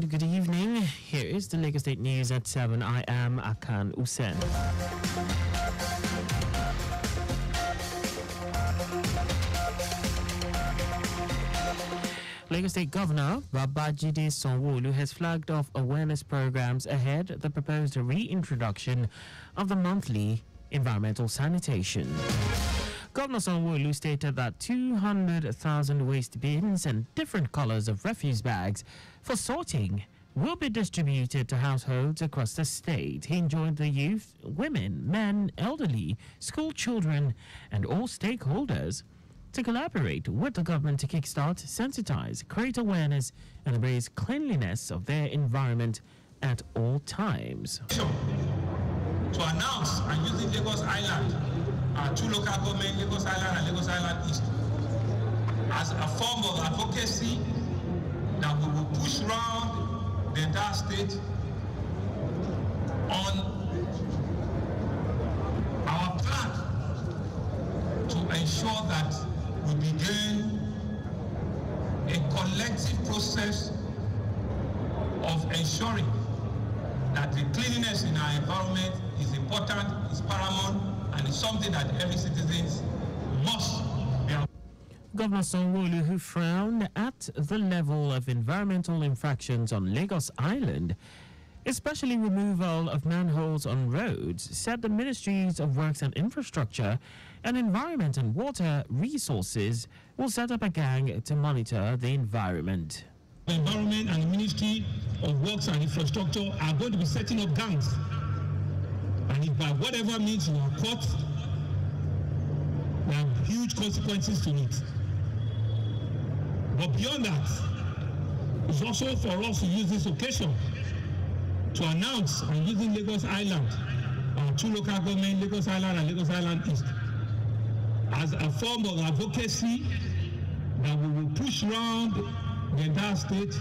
and good evening. Here is the Lagos State News at 7. I am Akan Usen. Lagos State Governor Babajide Sanwo-Olu has flagged off awareness programs ahead of the proposed reintroduction of the monthly environmental sanitation. Governor Sanwo-Olu stated that 200,000 waste bins and different colors of refuse bags for sorting will be distributed to households across the state. He enjoined the youth, women, men, elderly, school children, and all stakeholders to collaborate with the government to kickstart, sensitize, create awareness, and raise cleanliness of their environment at all times. To announce and using Lagos Island, our two local government, Lagos Island and Lagos Island East, as a form of advocacy that we will push around the entire state on our plan to ensure that we begin a collective process of ensuring that the cleanliness in our environment is important, is paramount, and is something that every citizen must be aware. Governor Sanwo-Olu, who frowned at the level of environmental infractions on Lagos Island, especially removal of manholes on roads, said the Ministries of Works and Infrastructure and Environment and Water Resources will set up a gang to monitor the environment. The environment and the Ministry of Works and Infrastructure are going to be setting up gangs. And if by whatever means we are caught, there are huge consequences to it. But beyond that, it's also for us to use this occasion to announce and using Lagos Island, our two local government, Lagos Island and Lagos Island East, as a form of advocacy that we will push around the entire state.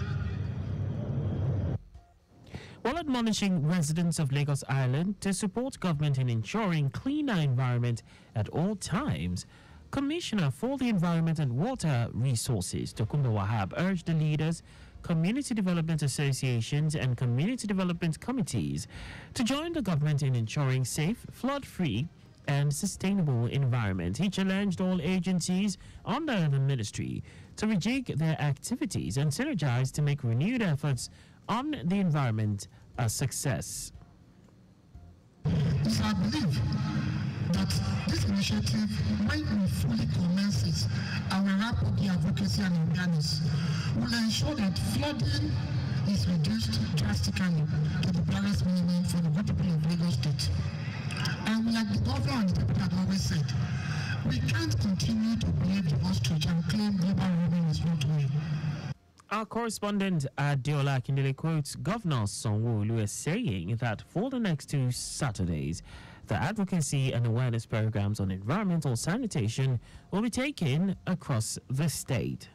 While admonishing residents of Lagos Island to support government in ensuring cleaner environment at all times, Commissioner for the Environment and Water Resources, Tokunbo Wahab, urged the leaders, community development associations and community development committees to join the government in ensuring safe, flood-free and sustainable environment. He challenged all agencies under the ministry to rejig their activities and synergize to make renewed efforts on the environment a success. It's our belief that this initiative, when we fully commences and we wrap up the advocacy and awareness, will ensure that flooding is reduced drastically to the barest minimum for the good people of Lagos State. And like the governor and the people have always said, we can't continue to behave the ostrich and claim global warming is not real. Our correspondent Adiola Akindele quotes Governor Sanwo-Olu as saying that for the next 2 Saturdays, the advocacy and awareness programs on environmental sanitation will be taken across the state.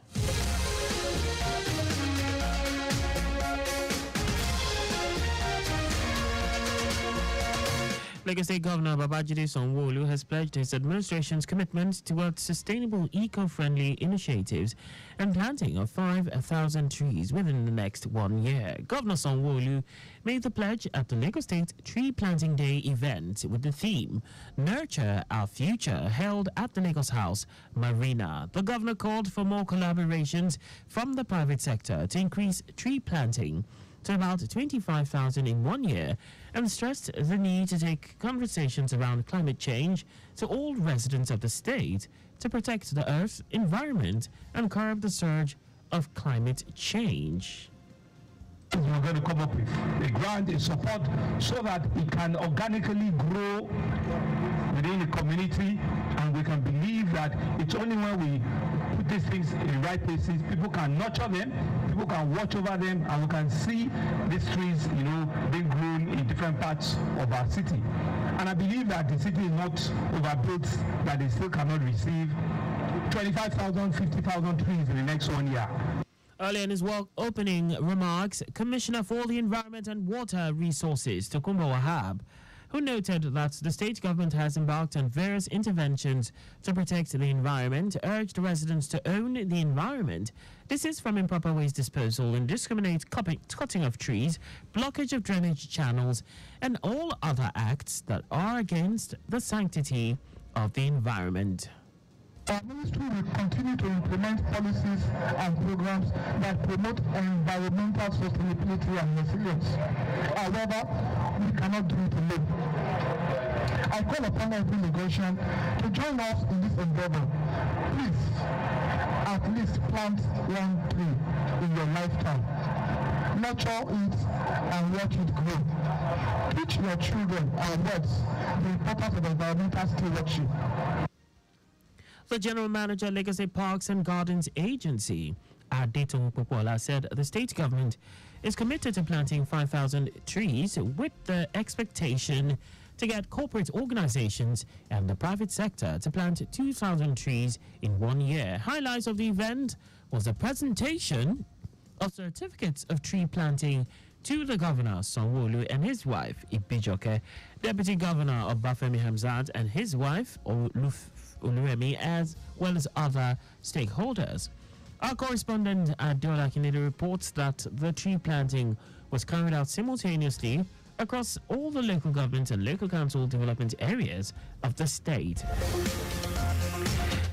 Lagos State Governor Babajide Sanwo-Olu has pledged his administration's commitment towards sustainable, eco-friendly initiatives and planting of 5,000 trees within the next 1 year. Governor Sanwo-Olu made the pledge at the Lagos State Tree Planting Day event with the theme Nurture Our Future, held at the Lagos House Marina. The governor called for more collaborations from the private sector to increase tree planting to about 25,000 in 1 year and stressed the need to take conversations around climate change to all residents of the state to protect the earth's environment and curb the surge of climate change. We're going to come up with a grant, a support, so that it can organically grow within the community, and we can believe that it's only when we put these things in the right places, people can nurture them, people can watch over them, and we can see these trees, being grown in different parts of our city. And I believe that the city is not overbuilt, that they still cannot receive 25,000, 50,000 trees in the next 1 year. Earlier in his opening remarks, Commissioner for the Environment and Water Resources, Tokunbo Wahab, who noted that the state government has embarked on various interventions to protect the environment, urged residents to own the environment. This is from improper waste disposal, indiscriminate cutting of trees, blockage of drainage channels, and all other acts that are against the sanctity of the environment. Our ministry will continue to implement policies and programs that promote environmental sustainability and resilience. However, we cannot do it alone. I call upon every Lagosian to join us in this endeavor. Please, at least plant one tree in your lifetime. Nurture it and watch it grow. Teach your children and adults the importance of environmental stewardship. The General Manager, Lagos State Parks and Gardens Agency, Adetun Popola, said the state government is committed to planting 5,000 trees with the expectation to get corporate organizations and the private sector to plant 2,000 trees in 1 year. Highlights of the event was a presentation of certificates of tree planting to the Governor, Sanwo-Olu, and his wife, Ibijoke, Deputy Governor of Bafemi Hamzat and his wife, Oluwemi, as well as other stakeholders. Our correspondent, Adeola Kinede, reports that the tree planting was carried out simultaneously across all the local government and local council development areas of the state.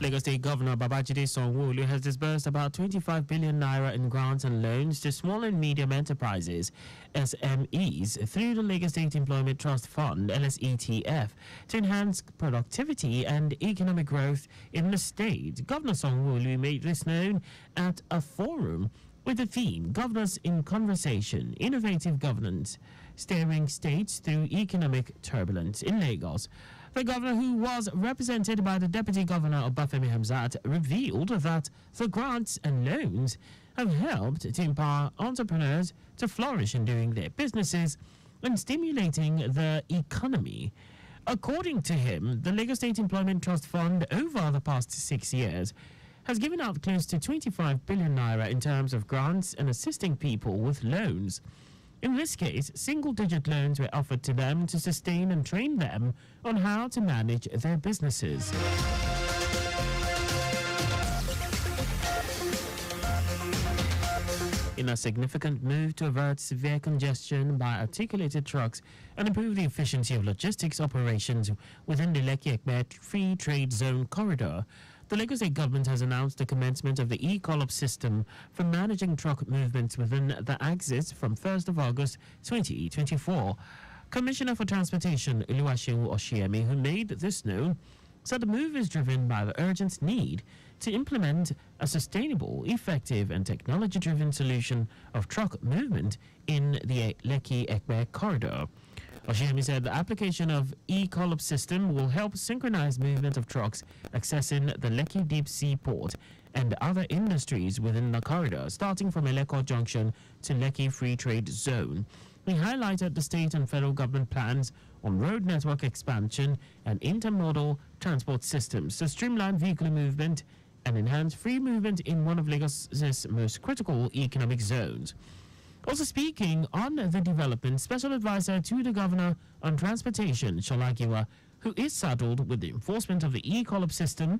Lagos State Governor Babajide Sanwo-Olu has disbursed about 25 billion naira in grants and loans to small and medium enterprises, SMEs, through the Lagos State Employment Trust Fund, LSETF, to enhance productivity and economic growth in the state. Governor Sanwo-Olu made this known at a forum with the theme Governors in Conversation, Innovative Governance, Steering States Through Economic Turbulence in Lagos. The governor, who was represented by the Deputy Governor of Bafemi Hamzat, revealed that the grants and loans have helped to empower entrepreneurs to flourish in doing their businesses and stimulating the economy. According to him, the Lagos State Employment Trust Fund, over the past 6 years, has given out close to 25 billion naira in terms of grants and assisting people with loans. In this case, single-digit loans were offered to them to sustain and train them on how to manage their businesses. In a significant move to avert severe congestion by articulated trucks and improve the efficiency of logistics operations within the Lekki-Ekpe Free Trade Zone corridor, the Lagos State government has announced the commencement of the e-call-up system for managing truck movements within the axis from 1st of August 2024. Commissioner for Transportation Oluwaseun Oshiemi, who made this known, said the move is driven by the urgent need to implement a sustainable, effective and technology-driven solution of truck movement in the Lekki-Ekpe corridor. Oshiemi said the application of e-call-up system will help synchronize movement of trucks accessing the Lekki Deep Sea Port and other industries within the corridor, starting from Eleko Junction to Lekki Free Trade Zone. He highlighted the state and federal government plans on road network expansion and intermodal transport systems to streamline vehicular movement and enhance free movement in one of Lagos's most critical economic zones. Also speaking on the development, Special Advisor to the Governor on Transportation, Shola Giwa, who is saddled with the enforcement of the e-call-up system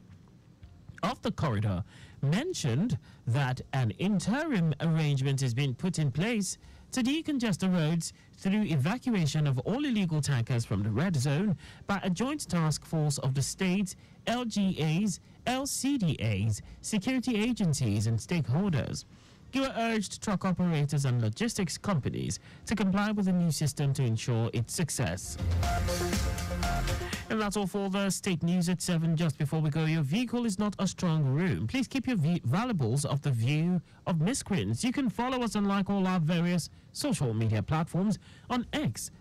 of the corridor, mentioned that an interim arrangement is being put in place to decongest the roads through evacuation of all illegal tankers from the red zone by a joint task force of the state, LGAs, LCDAs, security agencies and stakeholders. Giwa urged truck operators and logistics companies to comply with the new system to ensure its success. And that's all for the state news at 7. Just before we go, your vehicle is not a strong room. Please keep your valuables off the view of miscreants. You can follow us and like all our various social media platforms on X,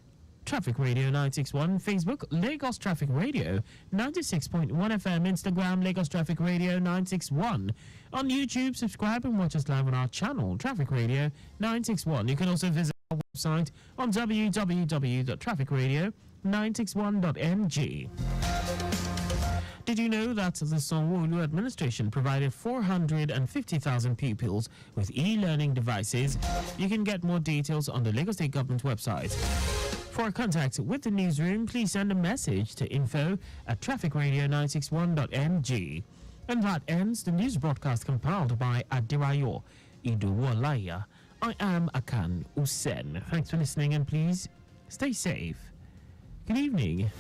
Traffic Radio 961, Facebook, Lagos Traffic Radio 96.1 FM, Instagram, Lagos Traffic Radio 961. On YouTube, subscribe and watch us live on our channel, Traffic Radio 961. You can also visit our website on www.trafficradio961.ng. Did you know that the Sanwo-Olu administration provided 450,000 pupils with e-learning devices? You can get more details on the Lagos State Government website. For contact with the newsroom, please send a message to info@trafficradio961.mg. And that ends the news broadcast compiled by Adirayo Iduwolaya. I am Akan Usen. Thanks for listening and please stay safe. Good evening.